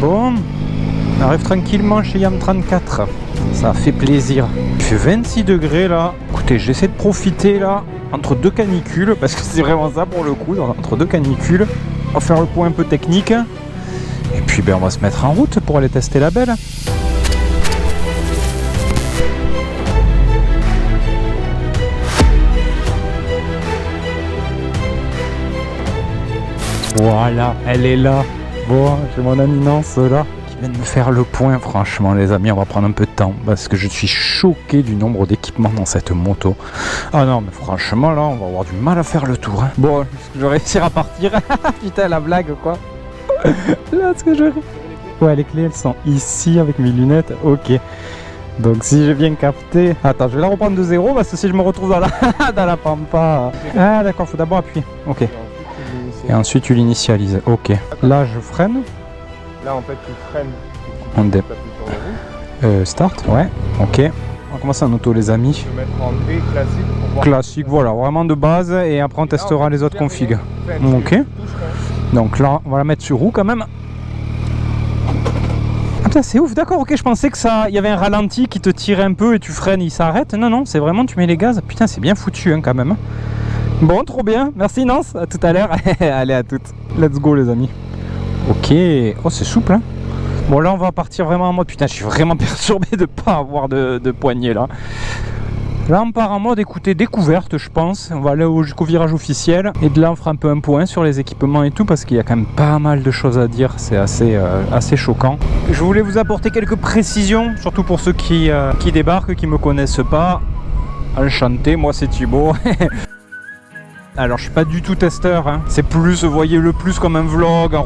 Bon, on arrive tranquillement chez Yam 34. Ça fait plaisir. Il fait 26 degrés là. Écoutez, j'essaie de profiter là entre deux canicules, parce que c'est vraiment ça pour le coup, entre deux canicules. On va faire le point un peu technique. Et puis ben, on va se mettre en route pour aller tester la belle. Voilà, elle est là. Bon, j'ai mon ami Nance là qui vient de me faire le point. Franchement les amis, on va prendre un peu de temps parce que je suis choqué du nombre d'équipements dans cette moto. Ah non mais franchement là, on va avoir du mal à faire le tour. Hein. Bon, est-ce que je vais réussir à partir? Putain la blague quoi. Là, est-ce que je... Ouais, les clés elles sont ici avec mes lunettes. Ok. Donc si j'ai bien capté... Attends, je vais la reprendre de zéro parce que si je me retrouve dans la, dans la pampa... Ah d'accord, faut d'abord appuyer. Ok. Et ensuite tu l'initialises. Ok. Là je freine. Là en fait tu freines. On dé... start. Ouais. Ok. On va commencer en auto les amis. Je vais mettre en D classique pour voir. Classique, voilà, vraiment de base. Et après on testera les autres configs. Ok. Donc là on va la mettre sur roue quand même. Ah putain c'est ouf, d'accord, ok, je pensais que ça, il y avait un ralenti qui te tirait un peu et tu freines, il s'arrête. Non, non, c'est vraiment, tu mets les gaz. Putain, c'est bien foutu hein, quand même. Bon, trop bien, merci Nance, à tout à l'heure. Allez, à toutes. Let's go les amis. Ok, oh c'est souple hein. Bon là on va partir vraiment en mode, putain je suis vraiment perturbé de pas avoir de poignée là. Là on part en mode écoutez découverte je pense. On va aller jusqu'au virage officiel. Et de là on fera un peu un point sur les équipements et tout. Parce qu'il y a quand même pas mal de choses à dire. C'est assez choquant. Je voulais vous apporter quelques précisions. Surtout pour ceux qui débarquent, qui me connaissent pas. Enchanté, moi c'est Thibaut. Alors je suis pas du tout testeur, hein. C'est plus, voyez-le plus comme un vlog, un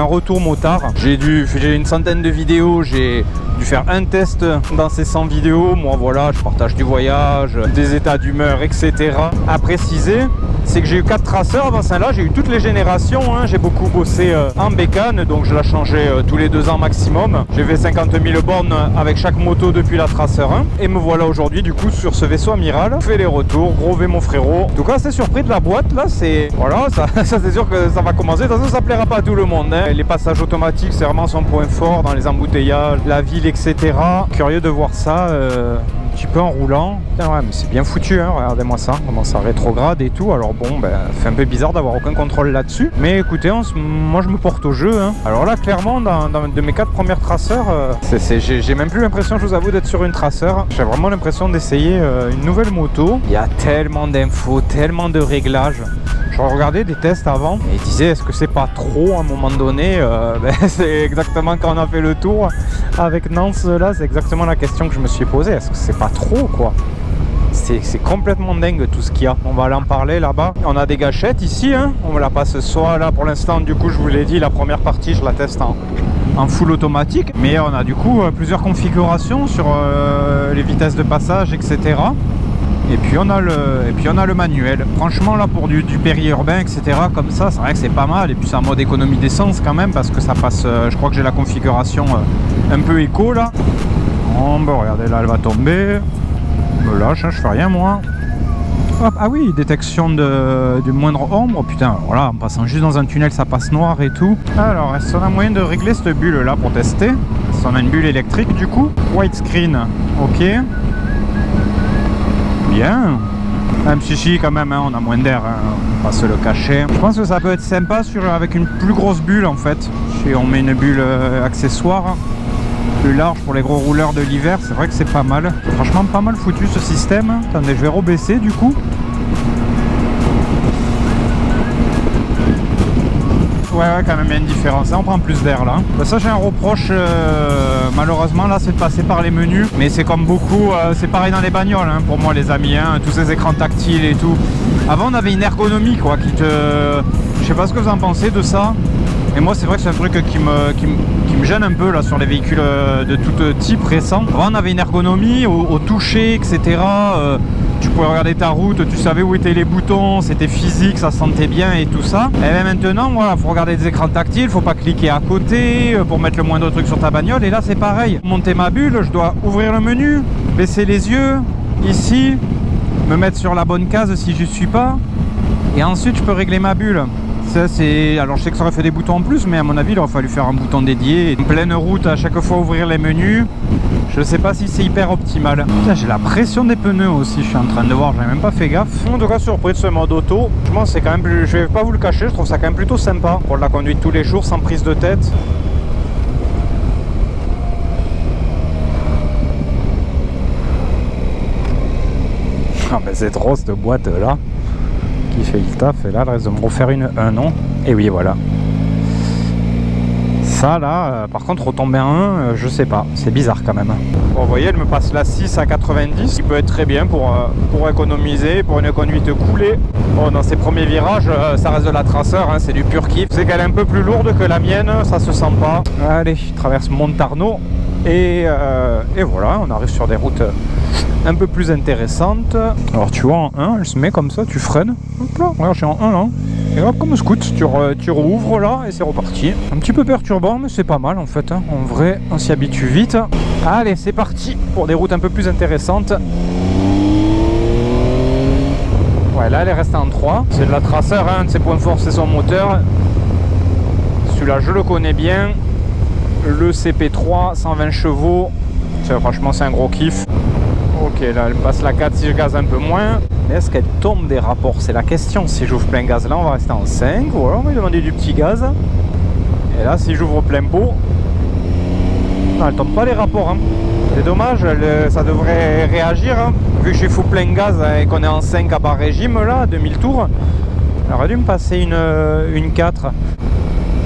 retour motard. J'ai une centaine de vidéos, j'ai dû faire un test dans ces 100 vidéos. Moi voilà, je partage du voyage, des états d'humeur, etc. À préciser, c'est que j'ai eu 4 traceurs avant celle-là, j'ai eu toutes les générations, hein. J'ai beaucoup bossé en bécane, donc je la changeais tous les 2 ans maximum. J'ai fait 50 000 bornes avec chaque moto depuis la Tracer 1. Et me voilà aujourd'hui du coup sur ce vaisseau amiral. Je fais les retours, gros V mon frérot. En tout cas c'est surpris de la boîte là, c'est... Voilà, ça c'est sûr que ça va commencer. De toute façon ça plaira pas à tout le monde, hein. Les passages automatiques c'est vraiment son point fort dans les embouteillages, la ville, etc. Curieux de voir ça un petit peu en roulant. Putain, ouais mais c'est bien foutu hein, regardez-moi ça, comment ça rétrograde et tout. Alors bon ben fait un peu bizarre d'avoir aucun contrôle là-dessus. Mais écoutez, moi je me porte au jeu hein. Alors là clairement dans de mes 4 premières traceurs, j'ai même plus l'impression, je vous avoue, d'être sur une traceur. J'ai vraiment l'impression d'essayer une nouvelle moto. Il y a tellement d'infos, tellement de réglages. Je regardais des tests avant et ils disaient est-ce que c'est pas trop à un moment donné. C'est exactement quand on a fait le tour avec Nance là, c'est exactement la question que je me suis posée. Est-ce que c'est pas trop quoi? C'est complètement dingue tout ce qu'il y a. On va aller en parler là-bas. On a des gâchettes ici, hein. On me la passe soit là pour l'instant. Du coup, je vous l'ai dit, la première partie, je la teste en full automatique. Mais on a du coup plusieurs configurations sur les vitesses de passage, etc. Et puis on a le manuel. Franchement là pour du périurbain, etc. comme ça, c'est vrai que c'est pas mal. Et puis c'est en mode économie d'essence quand même parce que ça passe. Je crois que j'ai la configuration un peu éco là. Bon, bah, regardez là, elle va tomber. Me lâche, hein, je fais rien moi. Hop, ah oui, détection du moindre ombre. Putain, voilà, en passant juste dans un tunnel, ça passe noir et tout. Alors, est-ce qu'on a moyen de régler cette bulle là pour tester? Est-ce qu'on a une bulle électrique du coup? Widescreen, ok. Bien. Même si quand même, hein, on a moins d'air, hein, on va pas se le cacher. Je pense que ça peut être sympa avec une plus grosse bulle en fait. Si on met une bulle accessoire. Plus large pour les gros rouleurs de l'hiver, c'est vrai que c'est pas mal. Franchement pas mal foutu ce système. Attendez, je vais rebaisser du coup. Ouais, quand même il y a une différence, on prend plus d'air là. Ça j'ai un reproche, malheureusement là, c'est de passer par les menus. Mais c'est comme beaucoup, c'est pareil dans les bagnoles hein, pour moi les amis, hein, tous ces écrans tactiles et tout. Avant on avait une ergonomie quoi, qui te... Je sais pas ce que vous en pensez de ça. Et moi c'est vrai que c'est un truc qui me gêne un peu là sur les véhicules de tout type récents. Avant on avait une ergonomie au toucher, etc. Tu pouvais regarder ta route, tu savais où étaient les boutons, c'était physique, ça sentait bien et tout ça. Et bien maintenant, voilà, faut regarder des écrans tactiles, faut pas cliquer à côté pour mettre le moindre truc sur ta bagnole. Et là c'est pareil. Monter ma bulle, je dois ouvrir le menu, baisser les yeux, ici, me mettre sur la bonne case si je suis pas. Et ensuite je peux régler ma bulle. Ça, c'est... Alors je sais que ça aurait fait des boutons en plus, mais à mon avis il aurait fallu faire un bouton dédié. En pleine route, à chaque fois ouvrir les menus. Je sais pas si c'est hyper optimal. J'ai la pression des pneus aussi, je suis en train de voir, j'avais même pas fait gaffe. En tout cas, surpris de ce mode auto. Je pense c'est quand même plus... Je vais pas vous le cacher, je trouve ça quand même plutôt sympa pour la conduite tous les jours sans prise de tête. Ah ben c'est trop cette boîte là qui fait le taf, et là elle reste de me refaire un nom. Et oui voilà. Ça là, par contre retomber à 1, je sais pas, c'est bizarre quand même. Bon, vous voyez, elle me passe la 6 à 90, qui peut être très bien pour économiser, pour une conduite coulée. Bon, dans ces premiers virages, ça reste de la traceur, hein, c'est du pur kiff. C'est qu'elle est un peu plus lourde que la mienne, ça se sent pas. Allez, je traverse Montarno et voilà, on arrive sur des routes un peu plus intéressantes. Alors tu vois, en 1, elle se met comme ça, tu freines. Hop là, regarde, je suis en 1 là. Et hop, comme scoot, tu rouvres là et c'est reparti. Un petit peu perturbant, mais c'est pas mal en fait. Hein. En vrai, on s'y habitue vite. Allez, c'est parti pour des routes un peu plus intéressantes. Ouais, là, elle est restée en 3. C'est de la traceur, hein. Un de ses points forts, c'est son moteur. Celui-là, je le connais bien. Le CP3, 120 chevaux. Franchement, c'est un gros kiff. Ok, là, elle passe la 4 si je gaze un peu moins. Mais est-ce qu'elle tombe des rapports? C'est la question. Si j'ouvre plein gaz, là, on va rester en 5. Ou alors, on va lui demander du petit gaz. Et là, si j'ouvre plein pot... Non, elle tombe pas les rapports. Hein. C'est dommage, ça devrait réagir. Hein. Vu que je suis fou plein gaz et qu'on est en 5 à bas régime, là, 2000 tours, elle aurait dû me passer une 4.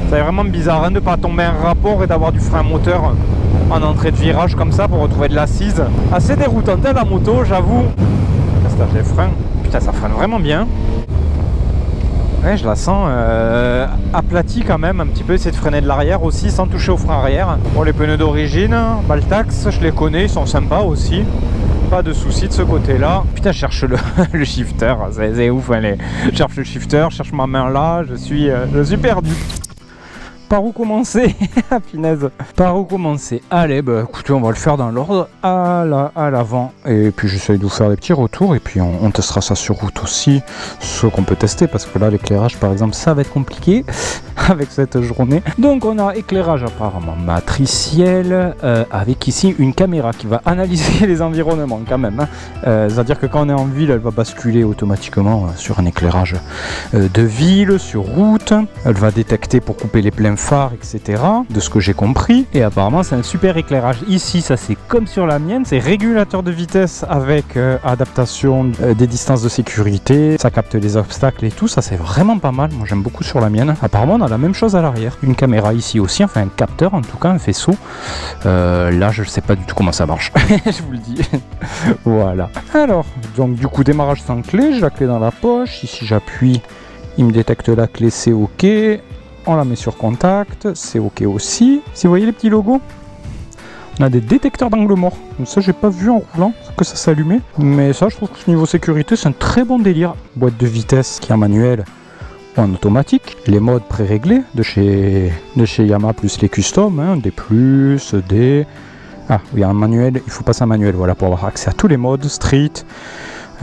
C'est vraiment bizarre hein, de ne pas tomber un rapport et d'avoir du frein moteur en entrée de virage comme ça pour retrouver de l'assise. Assez déroutante la moto, j'avoue. Castage des freins. Putain, ça freine vraiment bien. Ouais, je la sens aplatie quand même, un petit peu, essayer de freiner de l'arrière aussi sans toucher au frein arrière. Bon, les pneus d'origine, Baltax, je les connais, ils sont sympas aussi. Pas de soucis de ce côté-là. Putain, je cherche le shifter, c'est ouf. Allez. Je cherche le shifter, je cherche ma main là, je suis perdu. Par où commencer? Punaise. Par où commencer? Allez, bah écoutez, on va le faire dans l'ordre à l'avant. Et puis j'essaye de vous faire des petits retours. Et puis on testera ça sur route aussi. Ce qu'on peut tester. Parce que là, l'éclairage, par exemple, ça va être compliqué avec cette journée. Donc on a éclairage apparemment matriciel. Avec ici une caméra qui va analyser les environnements quand même. Hein. C'est-à-dire que quand on est en ville, elle va basculer automatiquement sur un éclairage de ville, sur route. Elle va détecter pour couper les pleins phares, etc. De ce que j'ai compris. Et apparemment, c'est un super éclairage. Ici, ça c'est comme sur la mienne. C'est régulateur de vitesse avec adaptation des distances de sécurité. Ça capte les obstacles et tout. Ça, c'est vraiment pas mal. Moi, j'aime beaucoup sur la mienne. Apparemment, on a la même chose à l'arrière. Une caméra ici aussi. Enfin, un capteur, en tout cas, un faisceau. Là, je sais pas du tout comment ça marche. Je vous le dis. Voilà. Alors, donc, du coup, démarrage sans clé. J'ai la clé dans la poche. Ici, j'appuie. Il me détecte la clé. C'est OK. On la met sur contact, c'est OK aussi. Si vous voyez les petits logos, on a des détecteurs d'angle mort. Donc ça, j'ai pas vu en roulant que ça s'allumait. Mais ça, je trouve que niveau sécurité, c'est un très bon délire. Boîte de vitesse qui est en manuel ou en automatique. Les modes pré-réglés de chez Yamaha plus les custom, hein, des plus, des... Ah oui, en manuel, il faut passer en manuel, voilà, pour avoir accès à tous les modes. Street,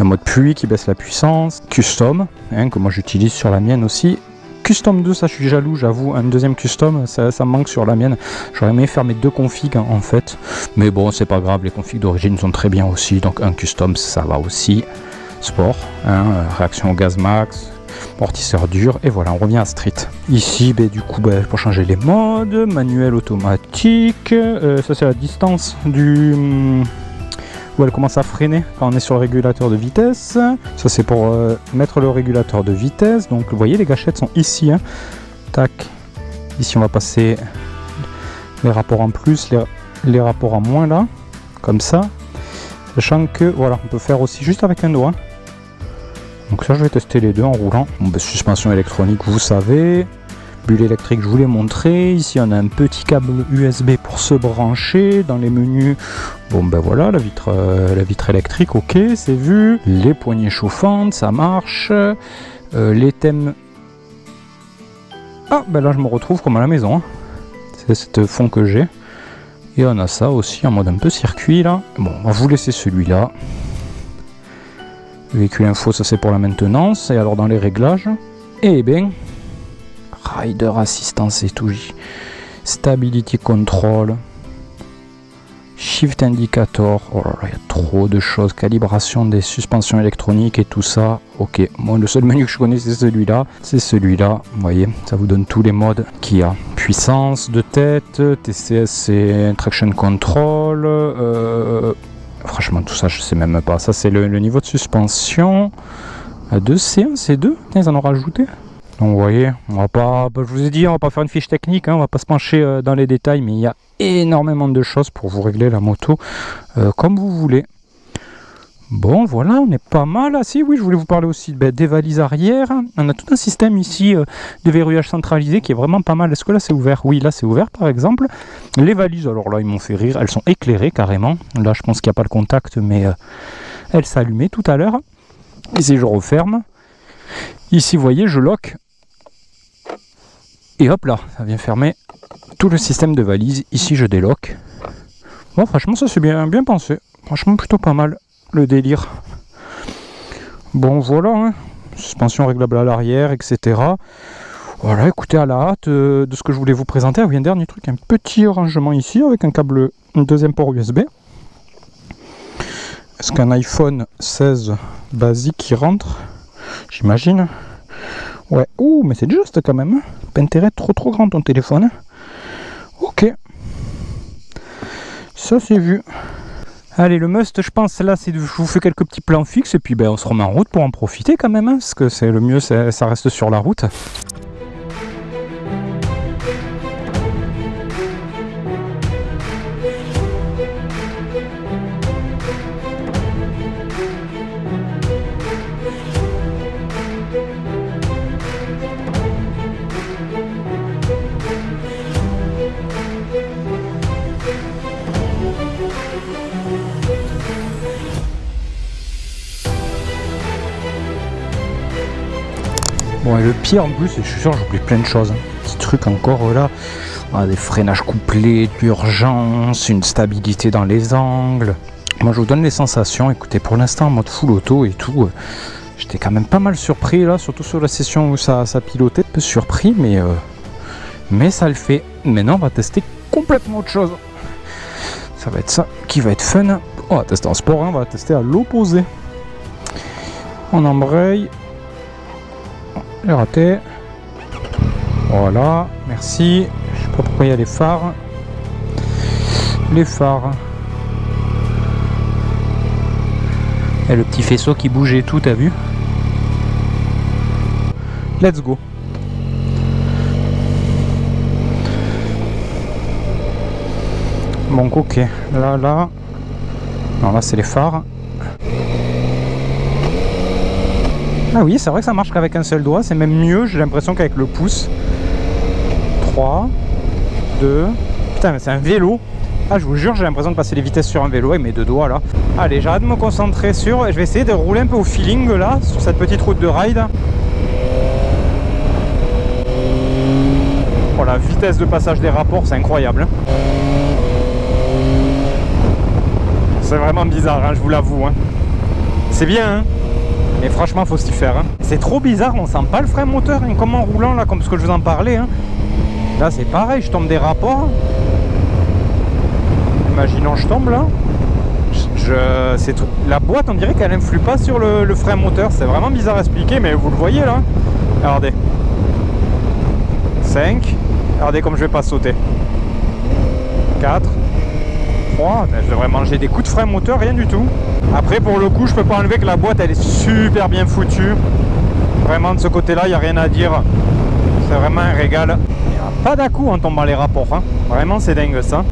un mode pluie qui baisse la puissance, custom, hein, que moi j'utilise sur la mienne aussi. Custom 2, ça je suis jaloux, j'avoue, un deuxième custom, ça me manque sur la mienne. J'aurais aimé faire mes deux configs en fait, mais bon, c'est pas grave, les configs d'origine sont très bien aussi, donc un custom ça va aussi. Sport, hein, réaction au gaz max, amortisseur dur, et voilà, on revient à street. Ici, du coup, pour changer les modes, manuel automatique, ça c'est la distance du... où elle commence à freiner quand on est sur le régulateur de vitesse. Ça c'est pour mettre le régulateur de vitesse. Donc vous voyez les gâchettes sont ici. Hein. Tac. Ici on va passer les rapports en plus, les rapports en moins là. Comme ça. Sachant que voilà, on peut faire aussi juste avec un doigt. Donc ça je vais tester les deux en roulant. Bon, suspension électronique vous savez. Bulle électrique, je vous l'ai montré. Ici, on a un petit câble USB pour se brancher dans les menus. Bon, voilà, la vitre électrique, ok, c'est vu. Les poignées chauffantes, ça marche. Les thèmes... Ah, là, je me retrouve comme à la maison. Hein. C'est cette fond que j'ai. Et on a ça aussi en mode un peu circuit, là. Bon, on va vous laisser celui-là. Véhicule info, ça c'est pour la maintenance. Et alors, dans les réglages, eh bien... Rider assistance et tout. Stability control. Shift indicator. Oh là là, il y a trop de choses. Calibration des suspensions électroniques et tout ça. Ok, moi le seul menu que je connais c'est celui-là. C'est celui-là. Vous voyez, ça vous donne tous les modes qu'il y a. Puissance de tête, TCS et traction control. Franchement, tout ça, je sais même pas. Ça, c'est le niveau de suspension. 2C1, C2. Ils en ont rajouté. Donc vous voyez, on va pas, je vous ai dit, on va pas faire une fiche technique, hein, on va pas se pencher dans les détails, mais il y a énormément de choses pour vous régler la moto comme vous voulez. Bon voilà, on est pas mal. Ah si, oui, je voulais vous parler aussi des valises arrière. On a tout un système ici de verrouillage centralisé qui est vraiment pas mal. Est-ce que là c'est ouvert? Oui, là c'est ouvert par exemple. Les valises, alors là ils m'ont fait rire, elles sont éclairées carrément. Là je pense qu'il n'y a pas le contact, mais elles s'allumaient tout à l'heure. Ici je referme. Ici vous voyez, je lock. Et hop là, ça vient fermer tout le système de valise. Ici, je déloque. Bon, franchement, ça c'est bien pensé. Franchement, plutôt pas mal, le délire. Bon, voilà, hein. Suspension réglable à l'arrière, etc. Voilà, écoutez, à la hâte de ce que je voulais vous présenter. Ah oui, un dernier truc, un petit rangement ici avec un câble, un deuxième port USB. Est-ce qu'un iPhone 16 basique qui rentre? J'imagine. Ouais, ouh, mais c'est juste quand même. Pas intérêt trop grand ton téléphone. Ok. Ça c'est vu. Allez, le must, je pense, là, c'est je vous fais quelques petits plans fixes et puis ben, on se remet en route pour en profiter quand même. Hein, parce que c'est le mieux, ça reste sur la route. Bon, et le pire en plus, et je suis sûr j'oublie plein de choses. Petit truc encore là, des freinages couplés, d'urgence, une stabilité dans les angles. Moi je vous donne les sensations. Écoutez, pour l'instant en mode full auto et tout, j'étais quand même pas mal surpris là, surtout sur la session où ça pilotait, peu surpris, mais ça le fait. Maintenant on va tester complètement autre chose. Ça va être ça qui va être fun. On va tester en sport, hein, on va tester à l'opposé. On embraye. J'ai raté. Voilà, merci. Je sais pas pourquoi il y a les phares. Les phares. Et le petit faisceau qui bouge et tout, t'as vu? Let's go. Bon, ok. Là. Non, là, c'est les phares. Ah oui, c'est vrai que ça marche qu'avec un seul doigt, c'est même mieux, j'ai l'impression qu'avec le pouce. 3, 2, putain mais c'est un vélo. Ah je vous jure, j'ai l'impression de passer les vitesses sur un vélo avec mes deux doigts là. Allez, j'arrête de me concentrer sur, je vais essayer de rouler un peu au feeling là, sur cette petite route de ride. Oh, la vitesse de passage des rapports, c'est incroyable. C'est vraiment bizarre, hein, je vous l'avoue. Hein. C'est bien, hein. Mais franchement, faut s'y faire. Hein. C'est trop bizarre, on sent pas le frein moteur hein, comme en roulant là, comme ce que je vous en parlais. Hein. Là, c'est pareil, je tombe des rapports. Imaginons, je tombe là. La boîte, on dirait qu'elle influe pas sur le frein moteur. C'est vraiment bizarre à expliquer, mais vous le voyez là. Regardez. 5. Regardez comme je vais pas sauter. 4. 3. Je devrais manger des coups de frein moteur, rien du tout. Après pour le coup je peux pas enlever que la boîte elle est super bien foutue. Vraiment de ce côté là il n'y a rien à dire. C'est vraiment un régal. Il n'y a pas d'à-coup en tombant les rapports. Hein. Vraiment c'est dingue ça.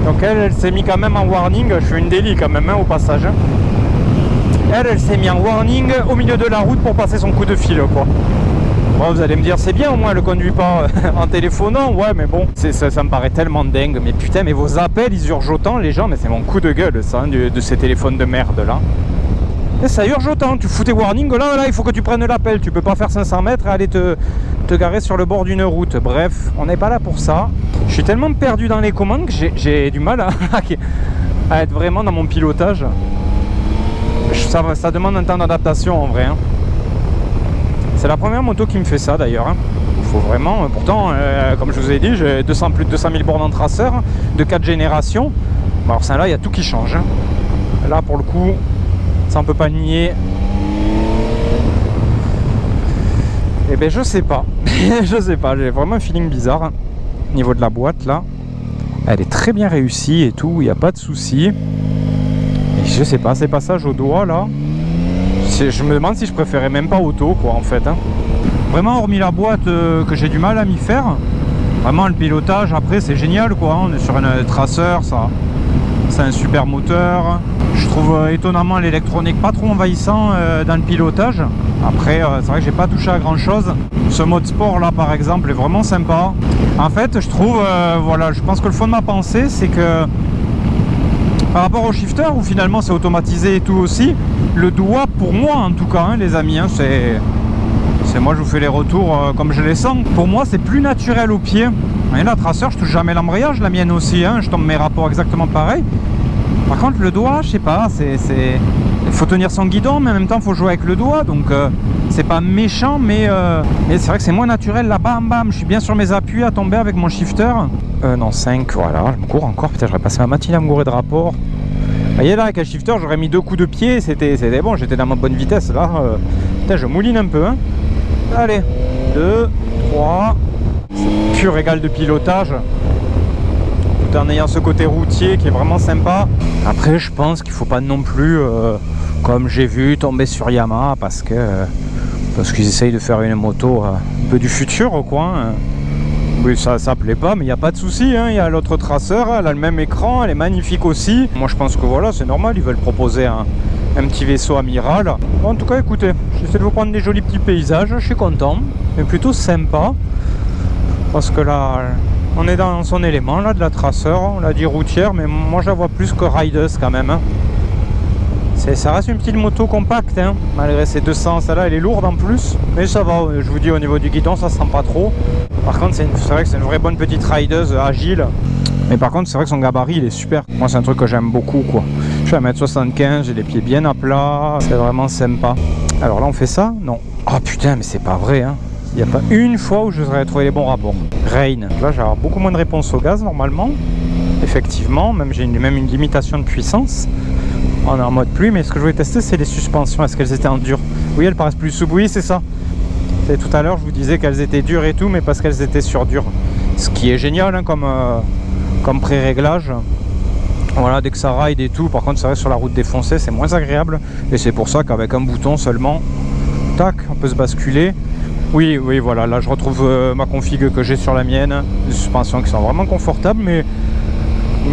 Donc elle s'est mis quand même en warning. Je fais une délit quand même hein, au passage. Elle s'est mis en warning au milieu de la route pour passer son coup de fil quoi. Bon, vous allez me dire, c'est bien, au moins, elle ne conduit pas en téléphonant. Ouais, mais bon, ça me paraît tellement dingue. Mais putain, mais vos appels, ils urgent autant, les gens. Mais c'est mon coup de gueule, ça, hein, de ces téléphones de merde, là. Et ça urge autant. Tu fous tes warnings, là, il faut que tu prennes l'appel. Tu peux pas faire 500 mètres et aller te garer sur le bord d'une route. Bref, on n'est pas là pour ça. Je suis tellement perdu dans les commandes que j'ai du mal à être vraiment dans mon pilotage. Ça demande un temps d'adaptation en vrai. Hein. C'est la première moto qui me fait ça d'ailleurs. Hein. Il faut vraiment, pourtant, comme je vous ai dit, j'ai plus de 200 000 bornes en traceur de 4 générations. Bon, alors ça là, il y a tout qui change. Hein. Là pour le coup, ça on peut pas nier. Eh ben je sais pas. Je sais pas, j'ai vraiment un feeling bizarre. Hein. Au niveau de la boîte là. Elle est très bien réussie et tout, il n'y a pas de souci. Et je sais pas, ces passages au doigt là. Je me demande si je préférais même pas auto quoi en fait. Hein. Vraiment hormis la boîte que j'ai du mal à m'y faire. Vraiment le pilotage après c'est génial quoi. On est sur un traceur, ça. C'est un super moteur. Je trouve étonnamment l'électronique pas trop envahissant dans le pilotage. Après c'est vrai que j'ai pas touché à grand chose. Ce mode sport là par exemple est vraiment sympa. En fait je trouve, voilà, je pense que le fond de ma pensée c'est que par rapport au shifter où finalement c'est automatisé et tout aussi, le doigt pour moi en tout cas hein, les amis, hein, c'est moi je vous fais les retours comme je les sens. Pour moi c'est plus naturel au pied. Et la traceur je touche jamais l'embrayage, la mienne aussi, hein, je tombe mes rapports exactement pareil. Par contre le doigt je sais pas, il faut tenir son guidon mais en même temps il faut jouer avec le doigt donc c'est pas méchant mais c'est vrai que c'est moins naturel là, bam bam, je suis bien sur mes appuis à tomber avec mon shifter. Non 5, voilà, je me cours encore, peut-être j'aurais passé ma matinée à me gourer de rapport. Vous voyez là avec un shifter j'aurais mis 2 coups de pied, c'était bon, j'étais dans ma bonne vitesse là, putain je mouline un peu hein. Allez, 2, 3, c'est pur régal de pilotage. Tout en ayant ce côté routier qui est vraiment sympa. Après je pense qu'il faut pas non plus comme j'ai vu tomber sur Yamaha parce qu'ils essayent de faire une moto un peu du futur quoi. Oui ça plaît pas mais il n'y a pas de souci hein. Il y a l'autre traceur, elle a le même écran, elle est magnifique aussi. Moi je pense que voilà c'est normal, ils veulent proposer un petit vaisseau amiral. Bon, en tout cas écoutez, j'essaie de vous prendre des jolis petits paysages, je suis content, mais plutôt sympa. Parce que là on est dans son élément là de la traceur, on l'a dit routière, mais moi je la vois plus que rideuse quand même. Hein. Ça reste une petite moto compacte, hein. Malgré ses 200, celle-là elle est lourde en plus, mais ça va, je vous dis au niveau du guidon ça sent pas trop. Par contre c'est vrai que c'est une vraie bonne petite rideuse agile, mais par contre c'est vrai que son gabarit il est super. Moi c'est un truc que j'aime beaucoup quoi. Je suis à 1m75, j'ai les pieds bien à plat, c'est vraiment sympa. Alors là on fait ça? Non. Oh putain mais c'est pas vrai hein. Il n'y a pas une fois où je serais trouvé les bons rapports. Rain, là j'ai beaucoup moins de réponse au gaz normalement. Effectivement, j'ai même une limitation de puissance. On est en mode pluie, mais ce que je voulais tester c'est les suspensions, est-ce qu'elles étaient en dur? Oui, elles paraissent plus souples, oui c'est ça. Et tout à l'heure je vous disais qu'elles étaient dures et tout, mais parce qu'elles étaient sur dur. Ce qui est génial hein, comme pré-réglage. Voilà, dès que ça ride et tout, par contre c'est vrai sur la route défoncée c'est moins agréable. Et c'est pour ça qu'avec un bouton seulement, tac, on peut se basculer. Oui, voilà, là je retrouve ma config que j'ai sur la mienne. Des suspensions qui sont vraiment confortables, mais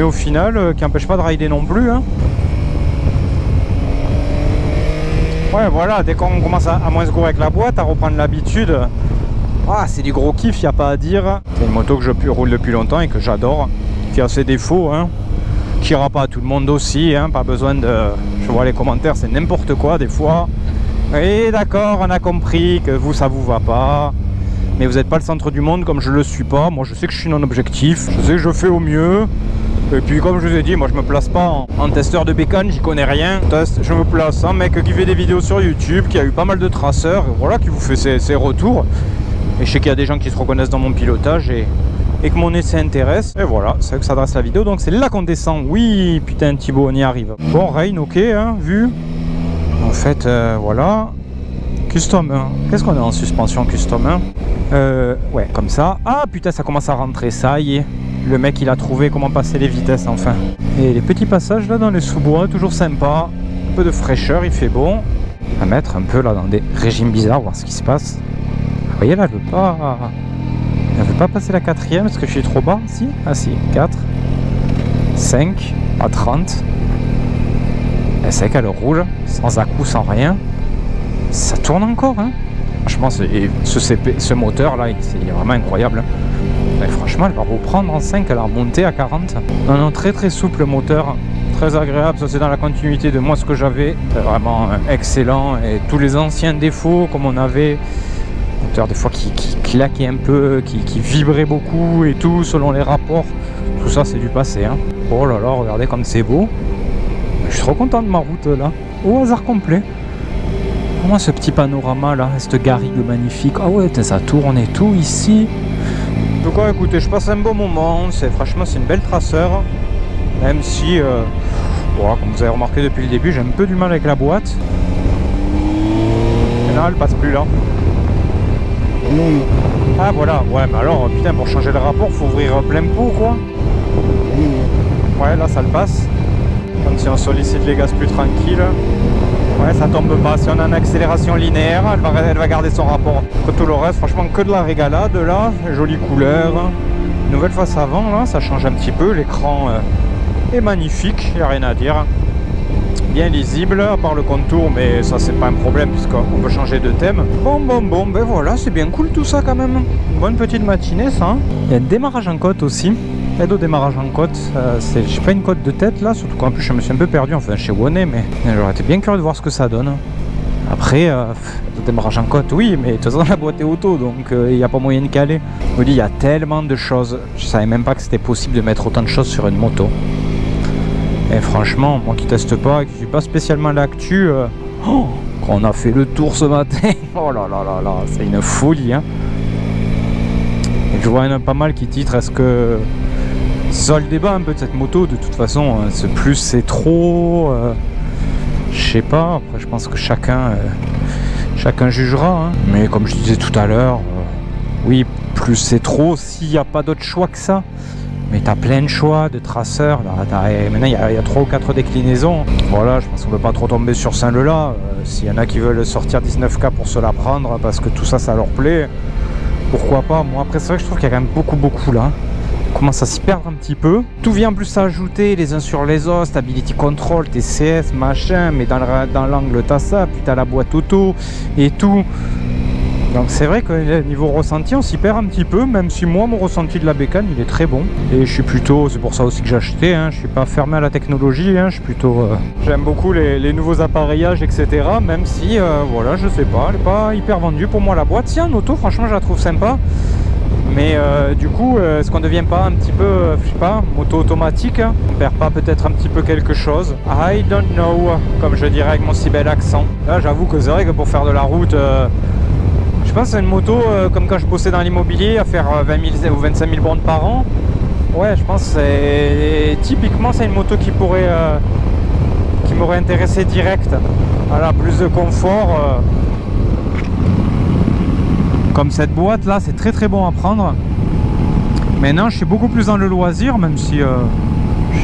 au final, qui n'empêchent pas de rider non plus. Hein. Ouais, voilà, dès qu'on commence à moins se gourer avec la boîte, à reprendre l'habitude, c'est du gros kiff, il n'y a pas à dire. C'est une moto que je roule depuis longtemps et que j'adore, qui a ses défauts, hein, qui ira pas à tout le monde aussi, hein, pas besoin de... Je vois les commentaires, c'est n'importe quoi des fois. Oui, d'accord, on a compris que vous, ça vous va pas. Mais vous n'êtes pas le centre du monde comme je le suis pas. Moi, je sais que je suis non objectif. Je sais que je fais au mieux. Et puis, comme je vous ai dit, moi, je me place pas en testeur de bécane. J'y connais rien. Je me place en mec qui fait des vidéos sur YouTube, qui a eu pas mal de traceurs. Voilà, qui vous fait ses retours. Et je sais qu'il y a des gens qui se reconnaissent dans mon pilotage et que mon essai intéresse. Et voilà, c'est là que s'adresse la vidéo. Donc, c'est là qu'on descend. Oui, putain, Thibaut, on y arrive. Bon, Rain, ok, hein, vu. En fait, voilà. Custom 1. Qu'est-ce qu'on a en suspension custom 1? Ouais, comme ça. Ah putain, ça commence à rentrer, ça y est. Le mec, il a trouvé comment passer les vitesses, enfin. Et les petits passages là dans les sous-bois, toujours sympa. Un peu de fraîcheur, il fait bon. On va mettre un peu là dans des régimes bizarres, voir ce qui se passe. Vous voyez là, elle veut pas passer la 4ème parce que je suis trop bas, si? Ah si, 4, 5, à 30. C'est qu'elle roule, sans à-coup, sans rien. Ça tourne encore, hein. Franchement, ce moteur là, il est vraiment incroyable. Et franchement, elle va reprendre en 5, elle a remonté à 40. Non, très très souple le moteur, très agréable. Ça, c'est dans la continuité de moi ce que j'avais. Vraiment excellent. Et tous les anciens défauts, comme on avait, moteur des fois qui claquait un peu, qui vibrait beaucoup et tout, selon les rapports. Tout ça, c'est du passé, hein. Oh là là, regardez comme c'est beau. Je suis trop content de ma route là. au hasard complet. Comment ce petit panorama là, cette garrigue magnifique. Ah ouais, ça tourne et tout ici. En tout cas, écoutez, je passe un bon moment. Franchement, c'est une belle traceur. Même si, voilà, comme vous avez remarqué depuis le début, j'ai un peu du mal avec la boîte. Et là, elle passe plus là. Ah voilà, ouais, mais alors, putain, pour changer le rapport, faut ouvrir plein pot, quoi. Ouais, là, ça le passe. Comme si on sollicite les gaz plus tranquille. Ouais, ça tombe pas. Si on a une accélération linéaire, elle va garder son rapport. Que tout le reste, franchement, que de la régalade là. Jolie couleur. Nouvelle face avant, là, ça change un petit peu. L'écran est magnifique, il n'y a rien à dire. Bien lisible, à part le contour, mais ça, c'est pas un problème puisqu'on peut changer de thème. Bon, ben voilà, c'est bien cool tout ça quand même. Une bonne petite matinée, ça. Hein. Il y a un démarrage en côte aussi. Aide au démarrage en côte, j'ai pas une côte de tête là, surtout qu'en plus je me suis un peu perdu, enfin chez Wonnet, mais j'aurais été bien curieux de voir ce que ça donne. Après, le démarrage en côte, oui, mais de toute façon la boîte est auto, donc il n'y a pas moyen de caler. Je me dis, il y a tellement de choses, je savais même pas que c'était possible de mettre autant de choses sur une moto. Et franchement, moi qui teste pas, et qui suis pas spécialement l'actu, on a fait le tour ce matin, oh là là là là, c'est une folie. Hein. Et je vois pas mal qui titrent, est-ce que... C'est ça le débat un peu de cette moto, de toute façon, plus c'est trop, je sais pas, après je pense que chacun jugera, hein. Mais comme je disais tout à l'heure, oui, plus c'est trop s'il n'y a pas d'autre choix que ça. Mais t'as plein de choix de traceurs, là, maintenant il y a 3 ou 4 déclinaisons. Voilà, je pense qu'on ne peut pas trop tomber sur celle-là. S'il y en a qui veulent sortir 19K pour se la prendre parce que tout ça, ça leur plaît, pourquoi pas. Moi après c'est vrai que je trouve qu'il y a quand même beaucoup là. Commence à s'y perdre un petit peu. Tout vient en plus s'ajouter les uns sur les autres, Stability Control, TCS, machin, mais dans l'angle t'as ça, puis t'as la boîte auto et tout. Donc c'est vrai que niveau ressenti on s'y perd un petit peu, même si moi mon ressenti de la bécane il est très bon. Et je suis plutôt, c'est pour ça aussi que j'ai acheté, hein, je suis pas fermé à la technologie, hein, je suis plutôt... J'aime beaucoup les nouveaux appareillages, etc. Même si, voilà, je sais pas, elle est pas hyper vendue pour moi la boîte. Si en auto, franchement je la trouve sympa. Mais du coup, est-ce qu'on ne devient pas un petit peu, je sais pas, moto automatique, hein? On perd pas peut-être un petit peu quelque chose? I don't know, comme je dirais avec mon si bel accent. Là, j'avoue que c'est vrai que pour faire de la route, je pense que c'est une moto comme quand je bossais dans l'immobilier, à faire 20 000 ou 25 000 bornes par an. Ouais, je pense que typiquement, c'est une moto qui m'aurait intéressé direct. Voilà, plus de confort. Comme cette boîte là, c'est très bon à prendre. Maintenant je suis beaucoup plus dans le loisir, même si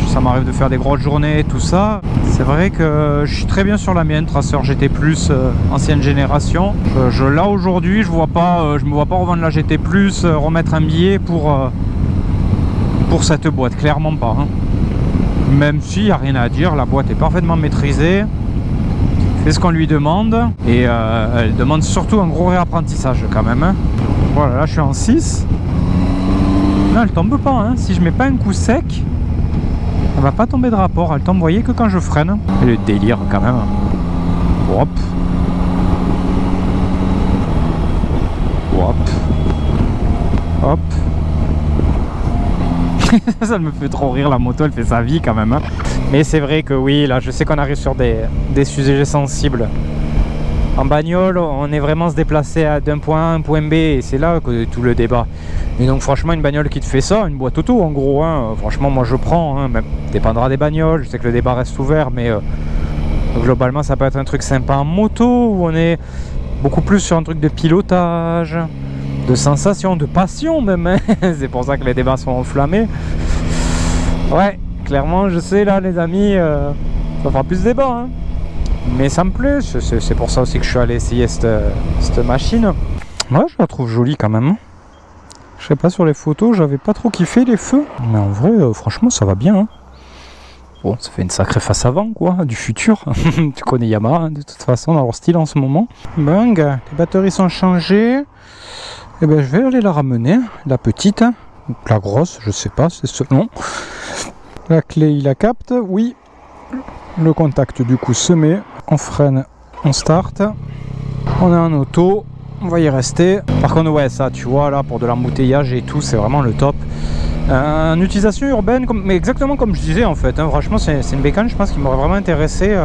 ça m'arrive de faire des grosses journées et tout ça. C'est vrai que je suis très bien sur la mienne, Tracer GT+, ancienne génération. Là aujourd'hui, je me vois pas revendre la GT+, remettre un billet pour cette boîte, clairement pas. Hein. Même s'il n'y a rien à dire, la boîte est parfaitement maîtrisée. Fait ce qu'on lui demande et elle demande surtout un gros réapprentissage quand même. Hein. Voilà, là je suis en 6. Non, elle tombe pas. Hein. Si je mets pas un coup sec, elle va pas tomber de rapport. Elle tombe, vous voyez, que quand je freine. Et le délire quand même. Hop. Hop. Hop. Ça me fait trop rire, la moto elle fait sa vie quand même. Hein. Mais c'est vrai que oui, là je sais qu'on arrive sur des sujets sensibles. En bagnole, on est vraiment se déplacer d'un point A à un point B et c'est là que tout le débat. Et donc franchement une bagnole qui te fait ça, une boîte auto en gros, hein, franchement moi je prends, hein, même dépendra des bagnoles, je sais que le débat reste ouvert, mais globalement ça peut être un truc sympa en moto où on est beaucoup plus sur un truc de pilotage, de sensation, de passion même, hein. C'est pour ça que les débats sont enflammés. Ouais, clairement je sais là les amis, ça fera plus débat, hein. Mais ça me plaît, c'est pour ça aussi que je suis allé essayer cette machine. Ouais, je la trouve jolie quand même. Je sais pas, sur les photos j'avais pas trop kiffé les feux, mais en vrai franchement ça va bien, hein. Bon, ça fait une sacrée face avant quoi, du futur. Tu connais Yamaha hein, de toute façon dans leur style en ce moment. Bang, les batteries sont changées. Et ben je vais aller la ramener, la petite, la grosse, je sais pas, c'est selon. La clé il la capte, oui. Le contact du coup se met, on freine, on start. On est en auto, on va y rester. Par contre ouais ça tu vois là pour de l'embouteillage et tout c'est vraiment le top. En utilisation urbaine, mais exactement comme je disais en fait, hein, franchement c'est une bécane je pense qui m'aurait vraiment intéressé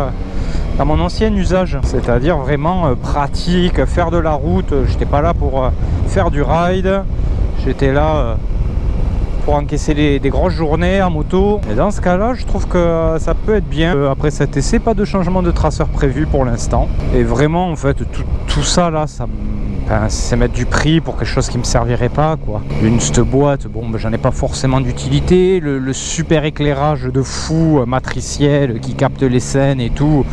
à mon ancien usage, c'est-à-dire vraiment pratique, faire de la route. J'étais pas là pour faire du ride, j'étais là pour encaisser des grosses journées en moto. Et dans ce cas-là, je trouve que ça peut être bien. Après cet essai, pas de changement de traceur prévu pour l'instant. Et vraiment, en fait, tout ça là, c'est mettre du prix pour quelque chose qui me servirait pas, quoi. Cette boîte, bon, ben, j'en ai pas forcément d'utilité. Le super éclairage de fou matriciel qui capte les scènes et tout,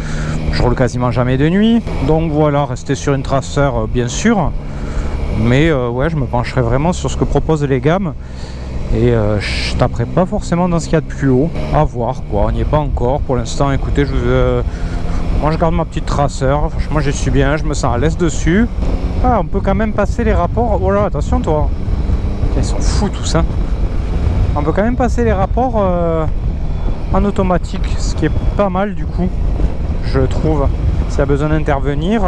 je roule quasiment jamais de nuit. Donc voilà, rester sur une traceur, bien sûr. Mais ouais, je me pencherai vraiment sur ce que proposent les gammes. Et je taperai pas forcément dans ce qu'il y a de plus haut. À voir, quoi. On n'y est pas encore. Pour l'instant, écoutez, moi je garde ma petite traceur. Franchement, j'y suis bien. Je me sens à l'aise dessus. Ah, on peut quand même passer les rapports. Oh là, attention, toi. Ils sont fous tous, hein. On peut quand même passer les rapports en automatique. Ce qui est pas mal, du coup, je trouve. S'il y a besoin d'intervenir.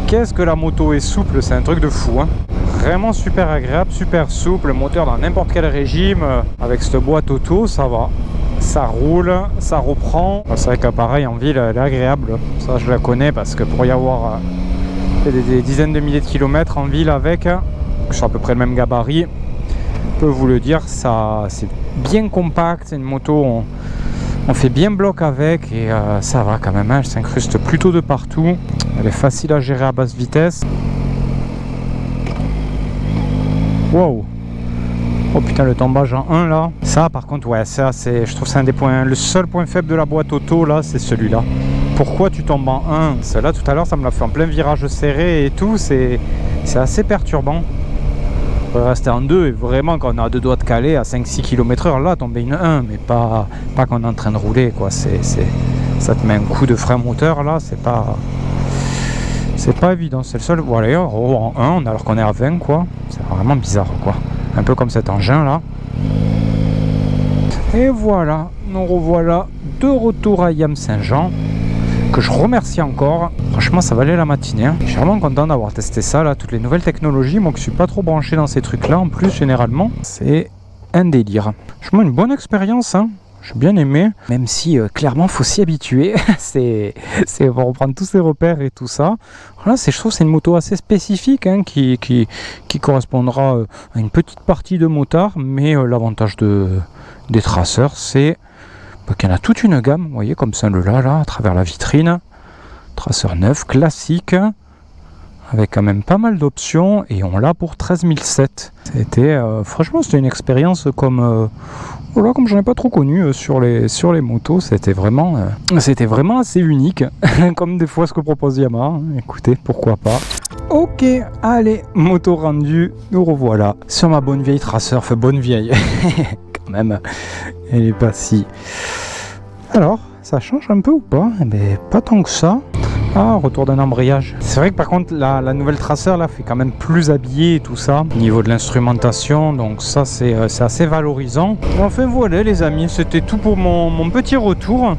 Qu'est-ce que la moto est souple. C'est un truc de fou, hein. Vraiment super agréable, super souple, moteur dans n'importe quel régime, avec cette boîte auto, ça va, ça roule, ça reprend. C'est vrai qu'appareil en ville, elle est agréable, ça je la connais parce que pour y avoir des dizaines de milliers de kilomètres en ville avec, sur à peu près le même gabarit, je peux vous le dire, ça c'est bien compact, c'est une moto, on fait bien bloc avec et ça va quand même, hein, elle s'incruste plutôt de partout, elle est facile à gérer à basse vitesse. Wow. Oh putain, le tombage en 1 là. Ça par contre, ouais, ça c'est, je trouve que c'est un des points, le seul point faible de la boîte auto là, c'est celui-là. Pourquoi tu tombes en 1? Celle-là tout à l'heure, ça me l'a fait en plein virage serré et tout, c'est assez perturbant. On va rester en 2 et vraiment quand on a 2 doigts de caler à 5-6 km/h, là tomber une 1, mais pas quand on est en train de rouler, quoi. Ça te met un coup de frein moteur là, c'est pas évident, c'est le seul. Voilà, en 1 alors qu'on est à 20, quoi. C'est vraiment bizarre, quoi. Un peu comme cet engin là. Et voilà, nous revoilà de retour à Yam Saint-Jean, que je remercie encore. Franchement, ça valait la matinée, hein. Je suis vraiment content d'avoir testé ça là, toutes les nouvelles technologies. Moi qui suis pas trop branché dans ces trucs là, en plus généralement, c'est un délire. Franchement, une bonne expérience, hein. J'ai bien aimé, même si clairement faut s'y habituer. c'est pour reprendre tous ces repères et tout ça. Voilà, je trouve que c'est une moto assez spécifique, hein, qui correspondra à une petite partie de motard, mais l'avantage des traceurs, c'est qu'il y en a toute une gamme, vous voyez, comme celle-là, là, à travers la vitrine. Traceur neuf, classique, avec quand même pas mal d'options, et on l'a pour 13 700. Franchement, c'était une expérience comme j'en ai pas trop connu sur les motos. C'était vraiment assez unique, comme des fois ce que propose Yamaha, hein. Écoutez, pourquoi pas. Ok, allez, moto rendue, nous revoilà sur ma bonne vieille traceur, enfin bonne vieille, quand même, elle est pas si... Alors, ça change un peu ou pas? Eh ben, pas tant que ça. Ah, retour d'un embrayage. C'est vrai que par contre la nouvelle traceur là fait quand même plus habillé et tout ça au niveau de l'instrumentation, donc ça c'est assez valorisant. Enfin voilà les amis, c'était tout pour mon petit retour.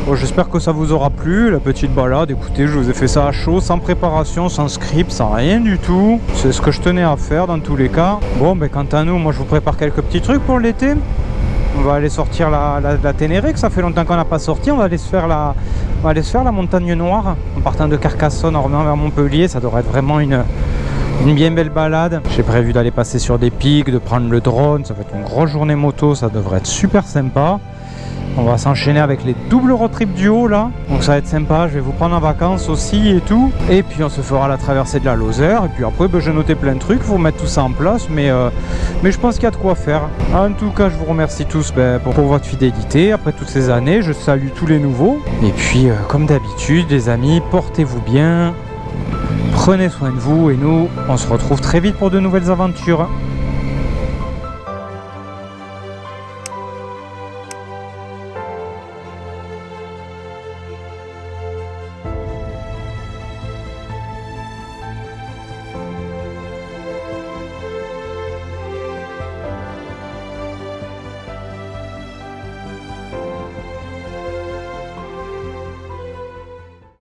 Bon, j'espère que ça vous aura plu, la petite balade. Écoutez, je vous ai fait ça à chaud, sans préparation, sans script, sans rien du tout. C'est ce que je tenais à faire dans tous les cas. Bon, ben quant à nous, moi je vous prépare quelques petits trucs pour l'été. On va aller sortir la Ténéré, que ça fait longtemps qu'on n'a pas sorti. On va aller se faire la montagne noire en partant de Carcassonne en revenant vers Montpellier. Ça devrait être vraiment une bien belle balade. J'ai prévu d'aller passer sur des pics, de prendre le drone. Ça va être une grosse journée moto, ça devrait être super sympa. On va s'enchaîner avec les doubles road trip du haut là, donc ça va être sympa. Je vais vous prendre en vacances aussi et tout, et puis on se fera la traversée de la Lozère, et puis après j'ai noté plein de trucs, faut mettre tout ça en place, mais je pense qu'il y a de quoi faire. En tout cas, je vous remercie tous pour votre fidélité après toutes ces années. Je salue tous les nouveaux, et puis comme d'habitude les amis, portez-vous bien, prenez soin de vous, et nous on se retrouve très vite pour de nouvelles aventures.